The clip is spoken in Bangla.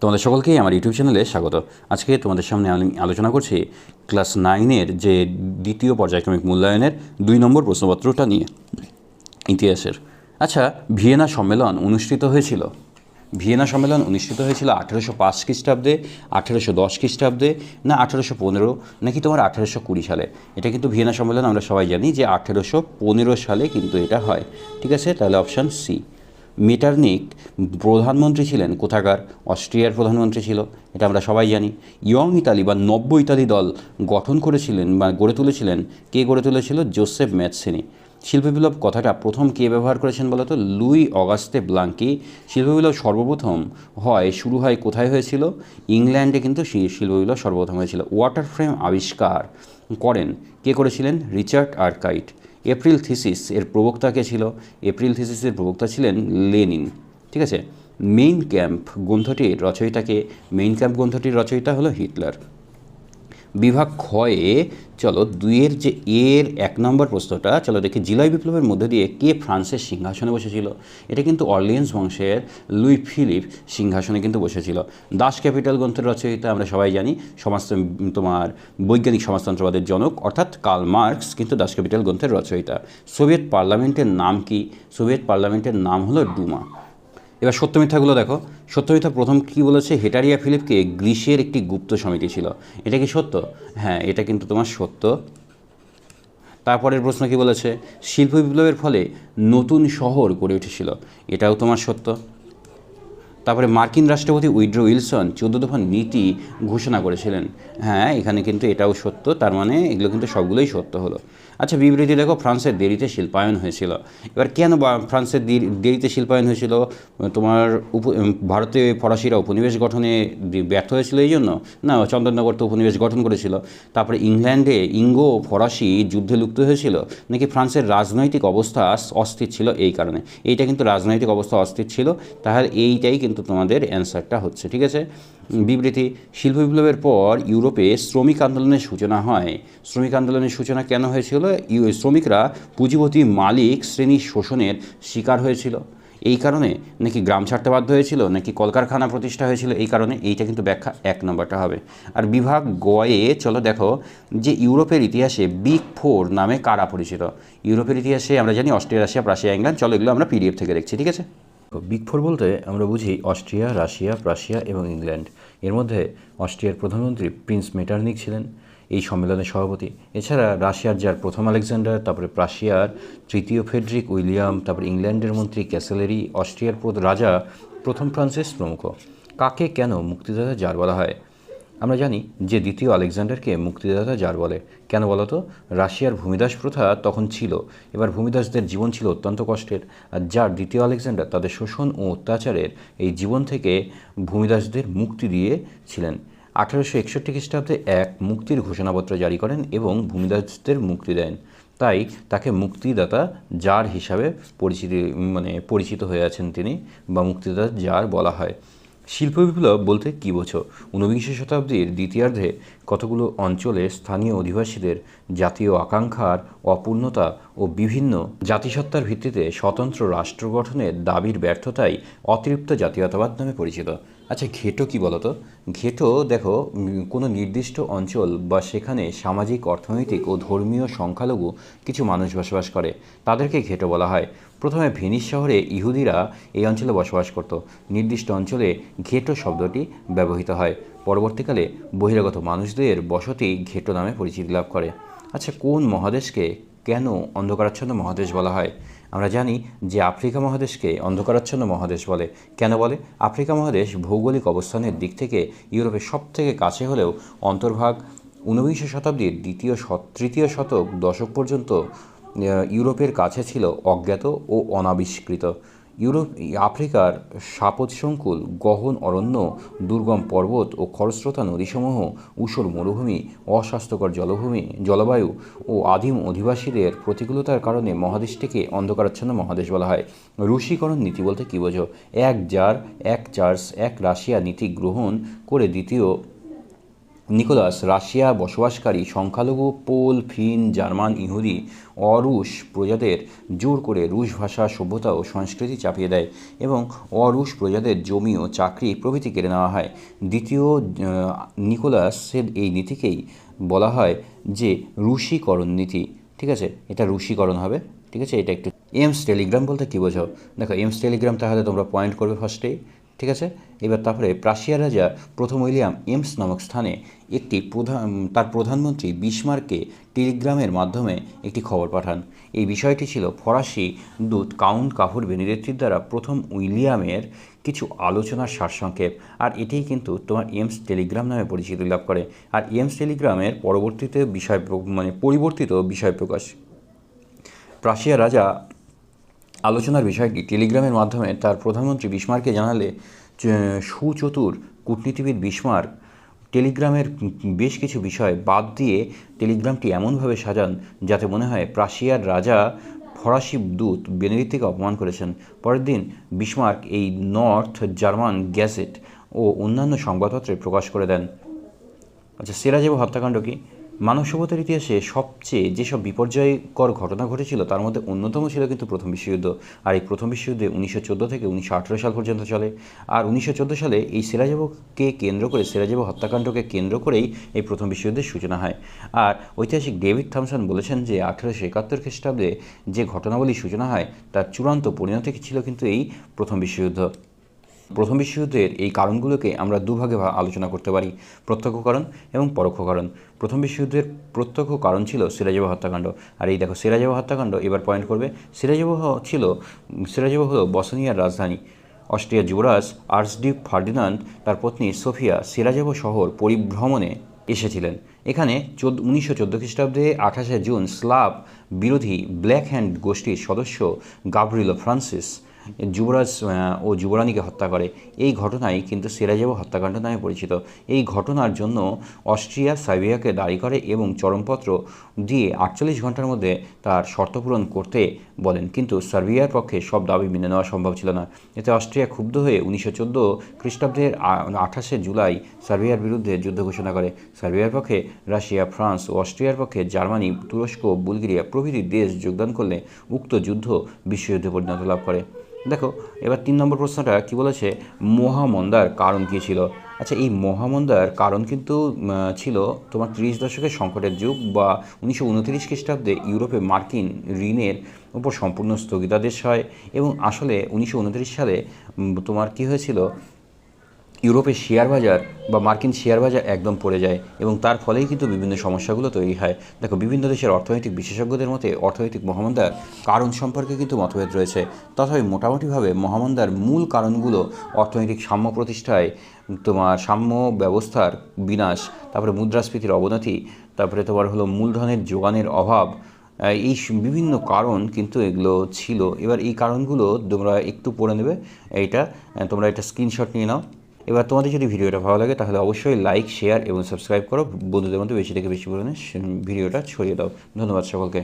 তোমাদের সকলকেই আমার ইউটিউব চ্যানেলে স্বাগত। আজকে তোমাদের সামনে আমি আলোচনা করছি ক্লাস 9-এর যে দ্বিতীয় পর্যায়ক্রমিক মূল্যায়নের 2 নম্বর প্রশ্নপত্রটা নিয়ে, ইতিহাসের। আচ্ছা, ভিয়েনা সম্মেলন অনুষ্ঠিত হয়েছিল 1805 খ্রিস্টাব্দে, 1810 খ্রিস্টাব্দে, না 1815, নাকি তোমার 1820 সালে? এটা কিন্তু ভিয়েনা সম্মেলন আমরা সবাই জানি যে 1815 সালে কিন্তু এটা হয়। ঠিক আছে, তাহলে অপশান সি। মেটারনিক প্রধানমন্ত্রী ছিলেন কোথাকার? অস্ট্রিয়ার প্রধানমন্ত্রী ছিল, এটা আমরা সবাই জানি। ইয়ং ইতালি বা নব্য ইতালি দল গঠন করেছিলেন বা গড়ে তুলেছিলেন, কে গড়ে তুলেছিল? জোসেফ ম্যাৎসিনি। শিল্প বিপ্লব কথাটা প্রথম কে ব্যবহার করেছেন বলো তো? লুই অগাস্তে ব্লাঙ্কি। শিল্প বিপ্লব সর্বপ্রথম শুরু হয় কোথায় হয়েছিল? ইংল্যান্ডে কিন্তু শিল্প বিপ্লব সর্বপ্রথম হয়েছিল। ওয়াটার ফ্রেম আবিষ্কার করেন কে করেছিলেন? রিচার্ড আর্কাইট। এপ্রিল থিসিস এর প্রবক্তা কে ছিল? এপ্রিল থিসিসের প্রবক্তা ছিলেন লেনিন। ঠিক আছে। মেইন ক্যাম্প গ্রন্থটির রচয়িতাকে? মেইন ক্যাম্প গ্রন্থটির রচয়িতা হলো হিটলার। বিভাগ ক্ষয়ে চলো 2-এর যে এর 1 নম্বর প্রশ্নটা চলো দেখি। জুলাই বিপ্লবের মধ্যে দিয়ে কে ফ্রান্সের সিংহাসনে বসেছিল? এটা কিন্তু অর্লিয়েন্স বংশের লুই ফিলিপ সিংহাসনে কিন্তু বসেছিল। দাস ক্যাপিটাল গ্রন্থের রচয়িতা আমরা সবাই জানি, তোমার বৈজ্ঞানিক সমাজতন্ত্রবাদের জনক অর্থাৎ কার্ল মার্কস কিন্তু দাস ক্যাপিটাল গ্রন্থের রচয়িতা। সোভিয়েত পার্লামেন্টের নাম কি? সোভিয়েত পার্লামেন্টের নাম হলো ডুমা। এবার সত্য মিথ্যাগুলো দেখো। সত্য মিথ্যা প্রথম কী বলেছে? হেটারিয়া ফিলিপকে গ্রিসের একটি গুপ্ত সমিতি ছিল। এটা কি সত্য? হ্যাঁ, এটা কিন্তু তোমার সত্য। তারপরের প্রশ্ন কী বলেছে? শিল্প বিপ্লবের ফলে নতুন শহর গড়ে উঠেছিল। এটাও তোমার সত্য। তারপরে মার্কিন রাষ্ট্রপতি উইড্রো উইলসন 14 দফা নীতি ঘোষণা করেছিলেন। হ্যাঁ, এখানে কিন্তু এটাও সত্য। তার মানে এগুলো কিন্তু সবগুলোই সত্য হলো। আচ্ছা, বিবৃতি দেখো। ফ্রান্সের দেরিতে শিল্পায়ন হয়েছিল। এবার কেন ফ্রান্সের দেরিতে শিল্পায়ন হয়েছিল? তোমার ভারতে ফরাসিরা উপনিবেশ গঠনে ব্যর্থ হয়েছিল এই জন্য? না, চন্দননগর তো উপনিবেশ গঠন করেছিল। তারপরে ইংল্যান্ডে ইঙ্গো ফরাসি যুদ্ধে লুপ্ত হয়েছিল, নাকি ফ্রান্সের রাজনৈতিক অবস্থা অস্থির ছিল এই কারণে? এইটা কিন্তু রাজনৈতিক অবস্থা অস্থির ছিল। তাহলে এইটাই কিন্তু তোমাদের অ্যান্সারটা হচ্ছে। ঠিক আছে। বিবৃতি। শিল্প বিপ্লবের পর ইউরোপে শ্রমিক আন্দোলনের সূচনা হয়। শ্রমিক আন্দোলনের সূচনা কেন হয়েছিল? শ্রমিকরা পুঁজিপতি মালিক শ্রেণীর শোষণের শিকার হয়েছিল এই কারণে, নাকি গ্রাম ছাড়তে বাধ্য হয়েছিল, নাকি কলকারখানা প্রতিষ্ঠা হয়েছিল এই কারণে? এইটা কিন্তু ব্যাখ্যা 1 নম্বরটা হবে। আর বিভাগ গয়ে চলো দেখো যে ইউরোপের ইতিহাসে বিগ 4 নামে কারা পরিচিত? ইউরোপের ইতিহাসে আমরা জানি অস্ট্রিয়া, রাশিয়া, প্রাশিয়া, ইংল্যান্ড। চলো এগুলো আমরা পিডিএফ থেকে দেখছি। ঠিক আছে। বিগ 4 বলতে আমরা বুঝি অস্ট্রিয়া, রাশিয়া, প্রাশিয়া এবং ইংল্যান্ড। এর মধ্যে অস্ট্রিয়ার প্রধানমন্ত্রী প্রিন্স মেটারনিক ছিলেন এই সম্মেলনের সভাপতি। এছাড়া রাশিয়ার যার প্রথম আলেকজান্ডার, তারপরে প্রাশিয়ার তৃতীয় ফ্রেডরিক উইলিয়াম, তারপরে ইংল্যান্ডের মন্ত্রী ক্যাসেলেরি, অস্ট্রিয়ার রাজা প্রথম ফ্রান্সিস প্রমুখ। কাকে কেন মুক্তিদাতা জার বলা হয়? আমরা জানি যে দ্বিতীয় আলেকজান্ডারকে মুক্তিদাতা জার বলে। কেন বলো তো? রাশিয়ার ভূমিদাস প্রথা তখন ছিল। এবার ভূমিদাসদের জীবন ছিল অত্যন্ত কষ্টের, আর যার দ্বিতীয় আলেকজান্ডার তাদের শোষণ ও অত্যাচারের এই জীবন থেকে ভূমিদাসদের মুক্তি দিয়েছিলেন। 1861 খ্রিস্টাব্দে এক মুক্তির ঘোষণাপত্র জারি করেন এবং ভূমিদাসদের মুক্তি দেন। তাই তাকে মুক্তিদাতা জার হিসাবে পরিচিত হয়ে আছেন তিনি, বা মুক্তিদাতা জার বলা হয়। শিল্প বিপ্লব বলতে কী বোঝো? 19 শতাব্দীর দ্বিতীয়ার্ধে কতগুলো অঞ্চলে স্থানীয় অধিবাসীদের জাতীয় আকাঙ্ক্ষার অপূর্ণতা ও বিভিন্ন জাতিসত্তার ভিত্তিতে স্বতন্ত্র রাষ্ট্র গঠনের দাবির ব্যর্থতাই অতিরিক্ত জাতীয়তাবাদ নামে পরিচিত। আচ্ছা, ঘেটো কী বলো তো? ঘেটো দেখো, কোনো নির্দিষ্ট অঞ্চল বা সেখানে সামাজিক, অর্থনৈতিক ও ধর্মীয় সংখ্যালঘু কিছু মানুষ বসবাস করে, তাদেরকে ঘেটো বলা হয়। প্রথমে ভেনিস শহরে ইহুদিরা এই অঞ্চলে বসবাস করত। নির্দিষ্ট অঞ্চলে ঘেটো শব্দটি ব্যবহৃত হয়। পরবর্তীকালে বহিরাগত মানুষদের বসতি ঘেটো নামে পরিচিতি লাভ করে। আচ্ছা, কোন মহাদেশকে কেন অন্ধকারাচ্ছন্ন মহাদেশ বলা হয়? আমরা জানি যে আফ্রিকা মহাদেশকে অন্ধকারাচ্ছন্ন মহাদেশ বলে। কেন বলে? আফ্রিকা মহাদেশ ভৌগোলিক অবস্থানের দিক থেকে ইউরোপের সবথেকে কাছে হলেও অন্তর্ভাগ 19 শতাব্দীর তৃতীয় দশক পর্যন্ত ইউরোপের কাছে ছিল অজ্ঞাত ও অনাবিষ্কৃত। আফ্রিকার শাপদসংকুল গহন অরণ্য, দুর্গম পর্বত ও খরস্রোতা নদীসমূহ, ঊষর মরুভূমি, অস্বাস্থ্যকর জলবায়ু ও আদিম অধিবাসীদের প্রতিকূলতার কারণে মহাদেশটিকে অন্ধকারাচ্ছন্ন মহাদেশ বলা হয়। রুশীকরণ নীতি বলতে কী বোঝো? এক জার, এক চার্চ, এক রাশিয়া নীতি গ্রহণ করে দ্বিতীয় নিকোলাস রাশিয়া বসবাসকারী সংখ্যালঘু পোল, ফিন, জার্মান, ইহুদি, অরুশ প্রজাদের জোর করে রুশ ভাষা, সভ্যতা ও সংস্কৃতি চাপিয়ে দেয় এবং অরুশ প্রজাদের জমি ও চাকরি প্রভৃতি কেড়ে নেওয়া হয়। দ্বিতীয় নিকোলাসের এই নীতিকেই বলা হয় যে রুশীকরণ নীতি। ঠিক আছে, এটা রুশীকরণ হবে। ঠিক আছে, এটা একটু এমস টেলিগ্রাম বলতে কী বোঝাও? দেখো, এমস টেলিগ্রাম তাহলে তোমরা পয়েন্ট করবে ফার্স্টেই। ঠিক আছে, এবার তারপরে প্রাশিয়ার রাজা প্রথম উইলিয়াম এমস নামক স্থানে তার প্রধানমন্ত্রী বিসমার্ককে টেলিগ্রামের মাধ্যমে একটি খবর পাঠান। এই বিষয়টি ছিল ফরাসি দূত কাউন্ট কাফুর বেনিরেত্তির দ্বারা প্রথম উইলিয়ামের কিছু আলোচনার সারসংক্ষেপ, আর এটিই কিন্তু তোমার এমস টেলিগ্রাম নামে পরিচিতি লাভ করে। আর এমস টেলিগ্রামের পরিবর্তিত বিষয় প্রকাশ। প্রাশিয়ার রাজা আলোচনার বিষয়টি টেলিগ্রামের মাধ্যমে তার প্রধানমন্ত্রী বিসমার্ককে জানালে সুচতুর কূটনীতিবিদ বিসমার্ক টেলিগ্রামের বেশ কিছু বিষয় বাদ দিয়ে টেলিগ্রামটি এমনভাবে সাজান যাতে মনে হয় প্রাশিয়ার রাজা ফরাসি দূত বেনেডিক্টকে অপমান করেছেন। পরের দিন বিসমার্ক এই নর্থ জার্মান গ্যাজেট ও অন্যান্য সংবাদপত্রে প্রকাশ করে দেন। আচ্ছা, সেরাজেভো হত্যাকাণ্ড কি? মানব সভ্যতার ইতিহাসে সবচেয়ে যেসব বিপর্যয়কর ঘটনা ঘটেছিল তার মধ্যে অন্যতম ছিল কিন্তু প্রথম বিশ্বযুদ্ধ। আর এই প্রথম বিশ্বযুদ্ধে 1914 থেকে 1918 সাল পর্যন্ত চলে। আর 1914 সালে এই সেরাজেভো হত্যাকাণ্ডকে কেন্দ্র করেই এই প্রথম বিশ্বযুদ্ধের সূচনা হয়। আর ঐতিহাসিক ডেভিড থমসন বলেছেন যে 1871 খ্রিস্টাব্দে যে ঘটনাবলী সূচনা হয় তার চূড়ান্ত পরিণতি ছিল কিন্তু এই প্রথম বিশ্বযুদ্ধ। প্রথম বিশ্বযুদ্ধের এই কারণগুলোকে আমরা দুভাগে আলোচনা করতে পারি, প্রত্যক্ষ কারণ এবং পরোক্ষ কারণ। প্রথম বিশ্বযুদ্ধের প্রত্যক্ষ কারণ ছিল সেরাজেভো হত্যাকাণ্ড। আর এই দেখো, সেরাজেভো হত্যাকাণ্ড এবার পয়েন্ট করবে। সেরাজেভো হলো বসনিয়ার রাজধানী। অস্ট্রিয়ার যুবরাজ আর্চডিউক ফার্ডিনান্ড তার পত্নী সোফিয়া সেরাজেভো শহর পরিভ্রমণে এসেছিলেন। এখানে 1914 খ্রিস্টাব্দে 28 জুন স্লাভ বিরোধী ব্ল্যাক হ্যান্ড গোষ্ঠীর সদস্য গাভরিলো ফ্রান্সিস যুবরাজ ও যুবরানীকে হত্যা করে। এই ঘটনাই কিন্তু সেরাজেভো হত্যাকাণ্ড নামে পরিচিত। এই ঘটনার জন্য অস্ট্রিয়া সার্বিয়াকে দায়ী করে এবং চরমপত্র দিয়ে 48 ঘন্টার মধ্যে তার শর্ত পূরণ করতে বলেন, কিন্তু সার্বিয়ার পক্ষে সব দাবি মেনে নেওয়া সম্ভব ছিল না। এতে অস্ট্রিয়া ক্ষুব্ধ হয়ে 1914 খ্রিস্টাব্দের 28 জুলাই সার্বিয়ার বিরুদ্ধে যুদ্ধ ঘোষণা করে। সার্বিয়ার পক্ষে রাশিয়া, ফ্রান্স ও অস্ট্রিয়ার পক্ষে জার্মানি, তুরস্ক, বুলগেরিয়া প্রভৃতি দেশ যোগদান করলে উক্ত যুদ্ধ বিশ্বযুদ্ধে পরিণত লাভ করে। দেখো, এবার 3 নম্বর প্রশ্নটা কি বলেছে, মহামন্দার কারণ কী ছিল? আচ্ছা, এই মহামন্দার কারণ কিন্তু ছিল তোমার 30 দশকের সংকটের যুগ বা 1929 খ্রিস্টাব্দে ইউরোপে মার্কিন ঋণের উপর সম্পূর্ণ স্থগিতাদেশ হয়। এবং আসলে 1929 সালে তোমার কী হয়েছিল, ইউরোপের শেয়ার বাজার বা মার্কিন শেয়ার বাজার একদম পড়ে যায় এবং তার ফলেই কিন্তু বিভিন্ন সমস্যাগুলো তৈরি হয়। দেখো, বিভিন্ন দেশের অর্থনৈতিক বিশেষজ্ঞদের মতে অর্থনৈতিক মহামন্দার কারণ সম্পর্কে কিন্তু মতভেদ রয়েছে। তথাপি মোটামুটিভাবে মহামন্দার মূল কারণগুলো অর্থনৈতিক সাম্য প্রতিষ্ঠায় তোমার সাম্য ব্যবস্থার বিনাশ, তারপরে মুদ্রাস্ফীতির অবনতি, তারপরে তোমার হলো মূলধনের যোগানের অভাব, এই বিভিন্ন কারণ কিন্তু এগুলো ছিল। এবার এই কারণগুলো তোমরা একটু পড়ে নেবে, তোমরা এটা স্ক্রিনশট নিয়ে নাও। এবার তোমাদের যদি ভিডিওটা ভালো লাগে তাহলে অবশ্যই লাইক, শেয়ার এবং সাবস্ক্রাইব করো। বন্ধুদের মধ্যে বেশি থেকে বেশি পরিমাণে ভিডিওটা ছড়িয়ে দাও। ধন্যবাদ সকলকে।